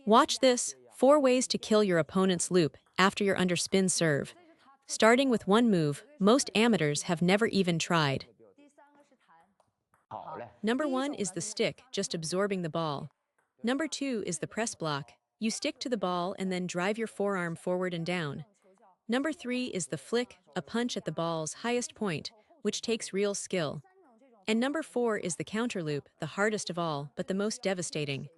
Watch this, 4 ways to kill your opponent's loop after your underspin serve. Starting with one move, most amateurs have never even tried. Number 1 is the stick, just absorbing the ball. Number 2 is the press block. You stick to the ball and then drive your forearm forward and down. Number 3 is the flick, a punch at the ball's highest point, which takes real skill. And number 4 is the counter loop, the hardest of all, but the most devastating.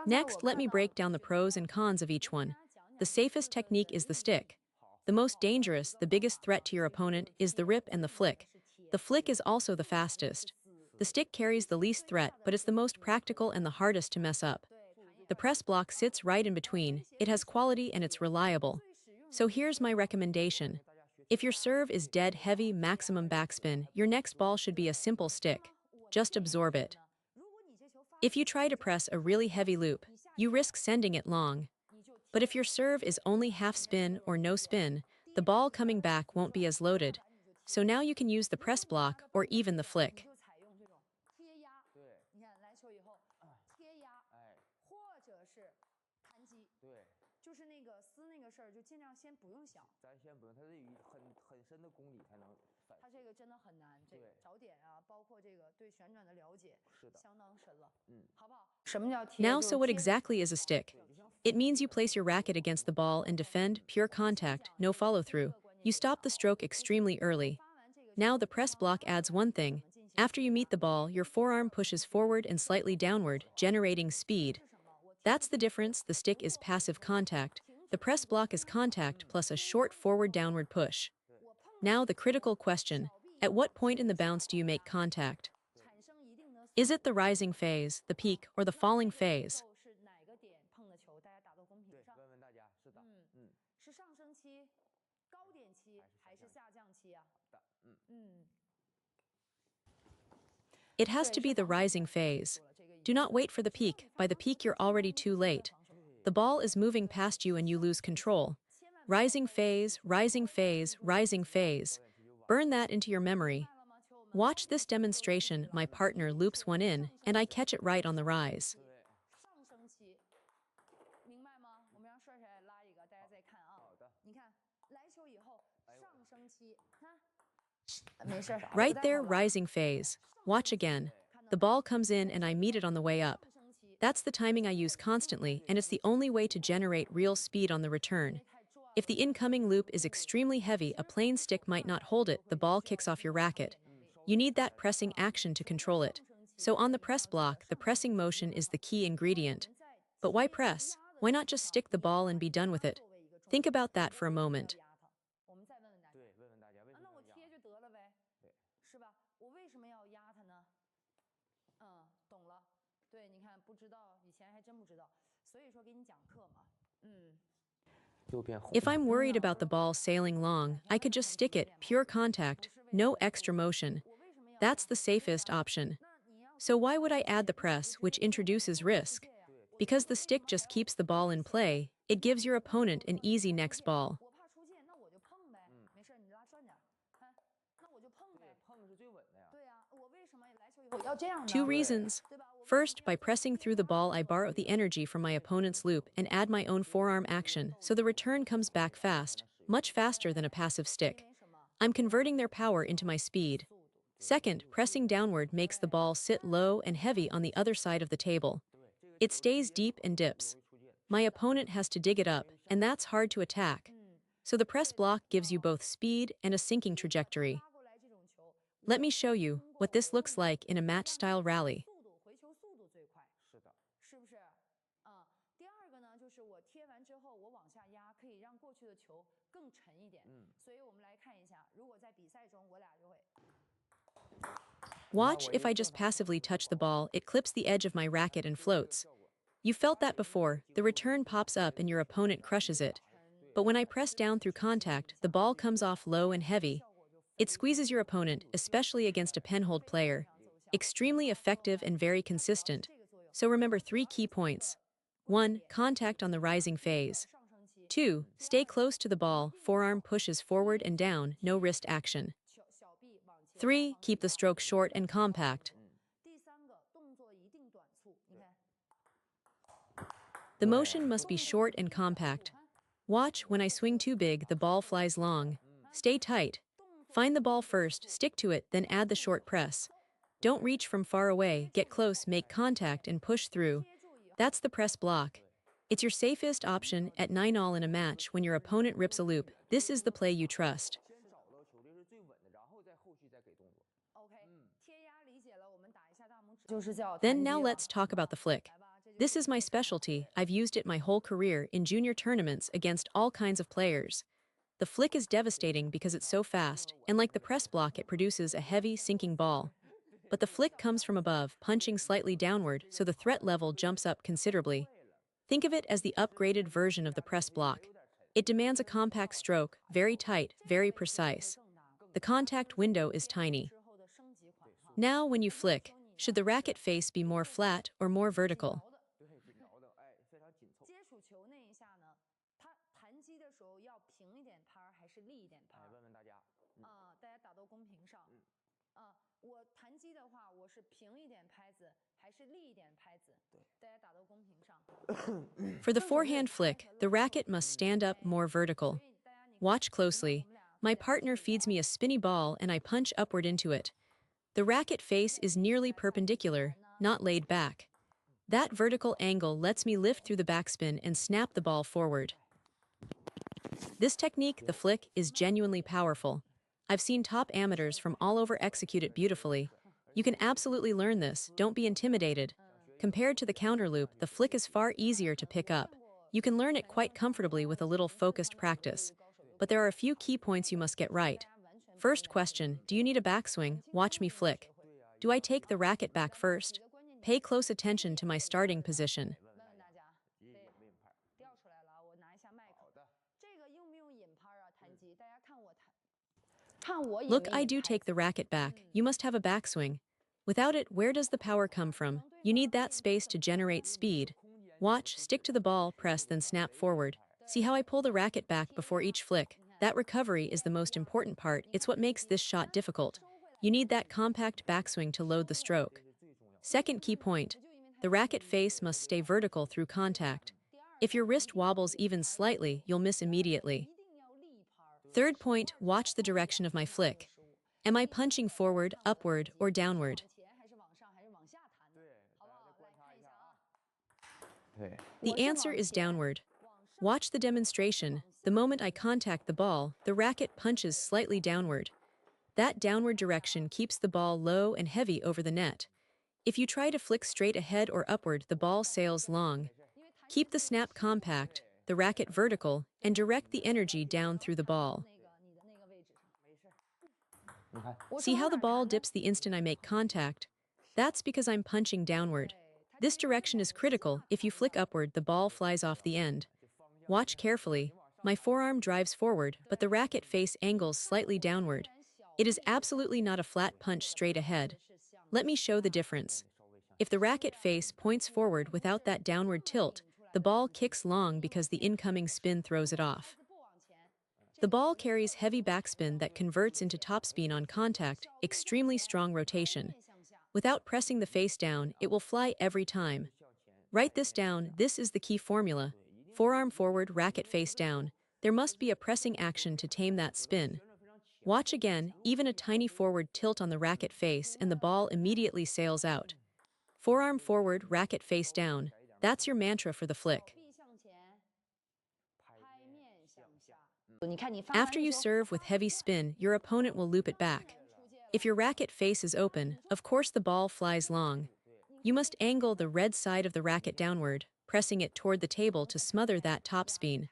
Next, let me break down the pros and cons of each one. The safest technique is the stick. The most dangerous, the biggest threat to your opponent, is the rip and the flick. The flick is also the fastest. The stick carries the least threat, but it's the most practical and the hardest to mess up. The press block sits right in between, it has quality and it's reliable. So here's my recommendation. If your serve is dead heavy maximum backspin, your next ball should be a simple stick. Just absorb it. If you try to press a really heavy loop, you risk sending it long. But if your serve is only half spin or no spin, the ball coming back won't be as loaded. So now you can use the press block or even the flick. Now, so what exactly is a stick? It means you place your racket against the ball and defend, pure contact, no follow-through. You stop the stroke extremely early. Now the press block adds one thing. After you meet the ball, your forearm pushes forward and slightly downward, generating speed. That's the difference. The stick is passive contact. The press block is contact plus a short forward-downward push. Now the critical question. At what point in the bounce do you make contact? Is it the rising phase, the peak, or the falling phase? It has to be the rising phase. Do not wait for the peak. By the peak, you're already too late. The ball is moving past you and you lose control. Rising phase, rising phase, rising phase. Burn that into your memory. Watch this demonstration. My partner loops one in, and I catch it right on the rise. Right there, rising phase. Watch again. The ball comes in and I meet it on the way up. That's the timing I use constantly, and it's the only way to generate real speed on the return. If the incoming loop is extremely heavy, a plain stick might not hold it, the ball kicks off your racket. You need that pressing action to control it. So on the press block, the pressing motion is the key ingredient. But why press? Why not just stick the ball and be done with it? Think about that for a moment. If I'm worried about the ball sailing long, I could just stick it, pure contact, no extra motion. That's the safest option. So why would I add the press, which introduces risk? Because the stick just keeps the ball in play, it gives your opponent an easy next ball. Two reasons. First, by pressing through the ball, I borrow the energy from my opponent's loop and add my own forearm action, so the return comes back fast, much faster than a passive stick. I'm converting their power into my speed. Second, pressing downward makes the ball sit low and heavy on the other side of the table. It stays deep and dips. My opponent has to dig it up, and that's hard to attack. So the press block gives you both speed and a sinking trajectory. Let me show you what this looks like in a match-style rally. Watch. If I just passively touch the ball, it clips the edge of my racket and floats. You felt that before. The return pops up and your opponent crushes it. But when I press down through contact, the ball comes off low and heavy. It squeezes your opponent, especially against a penhold player. Extremely effective and very consistent. So remember 3 key points. 1. Contact on the rising phase. 2. Stay close to the ball, forearm pushes forward and down, no wrist action. 3. Keep the stroke short and compact. The motion must be short and compact. Watch, when I swing too big, the ball flies long. Stay tight. Find the ball first, stick to it, then add the short press. Don't reach from far away, get close, make contact, and push through. That's the press block. It's your safest option at 9-all in a match when your opponent rips a loop. This is the play you trust. Then now let's talk about the flick. This is my specialty. I've used it my whole career in junior tournaments against all kinds of players. The flick is devastating because it's so fast, and like the press block, it produces a heavy, sinking ball. But the flick comes from above, punching slightly downward, so the threat level jumps up considerably. Think of it as the upgraded version of the press block. It demands a compact stroke, very tight, very precise. The contact window is tiny. Now, when you flick, should the racket face be more flat or more vertical? For the forehand flick, the racket must stand up more vertical. Watch closely. My partner feeds me a spinny ball and I punch upward into it. The racket face is nearly perpendicular, not laid back. That vertical angle lets me lift through the backspin and snap the ball forward. This technique, the flick, is genuinely powerful. I've seen top amateurs from all over execute it beautifully. You can absolutely learn this, don't be intimidated. Compared to the counter loop, the flick is far easier to pick up. You can learn it quite comfortably with a little focused practice. But there are a few key points you must get right. First question, do you need a backswing? Watch me flick. Do I take the racket back first? Pay close attention to my starting position. Look, I do take the racket back. You must have a backswing. Without it, where does the power come from? You need that space to generate speed. Watch, stick to the ball, press, then snap forward. See how I pull the racket back before each flick? That recovery is the most important part. It's what makes this shot difficult. You need that compact backswing to load the stroke. Second key point, the racket face must stay vertical through contact. If your wrist wobbles even slightly, you'll miss immediately. Third point, watch the direction of my flick. Am I punching forward, upward, or downward? The answer is downward. Watch the demonstration. The moment I contact the ball, the racket punches slightly downward. That downward direction keeps the ball low and heavy over the net. If you try to flick straight ahead or upward, the ball sails long. Keep the snap compact, the racket vertical, and direct the energy down through the ball. See how the ball dips the instant I make contact? That's because I'm punching downward. This direction is critical. If you flick upward, the ball flies off the end. Watch carefully. My forearm drives forward, but the racket face angles slightly downward. It is absolutely not a flat punch straight ahead. Let me show the difference. If the racket face points forward without that downward tilt, the ball kicks long because the incoming spin throws it off. The ball carries heavy backspin that converts into topspin on contact, extremely strong rotation. Without pressing the face down, it will fly every time. Write this down, this is the key formula. Forearm forward, racket face down. There must be a pressing action to tame that spin. Watch again, even a tiny forward tilt on the racket face and the ball immediately sails out. Forearm forward, racket face down. That's your mantra for the flick. After you serve with heavy spin, your opponent will loop it back. If your racket face is open, of course the ball flies long. You must angle the red side of the racket downward, pressing it toward the table to smother that topspin.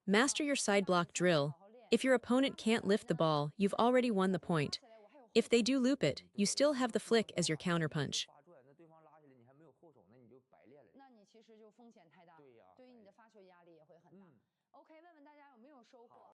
Master your side block drill. If your opponent can't lift the ball, you've already won the point. If they do loop it, you still have the flick as your counterpunch.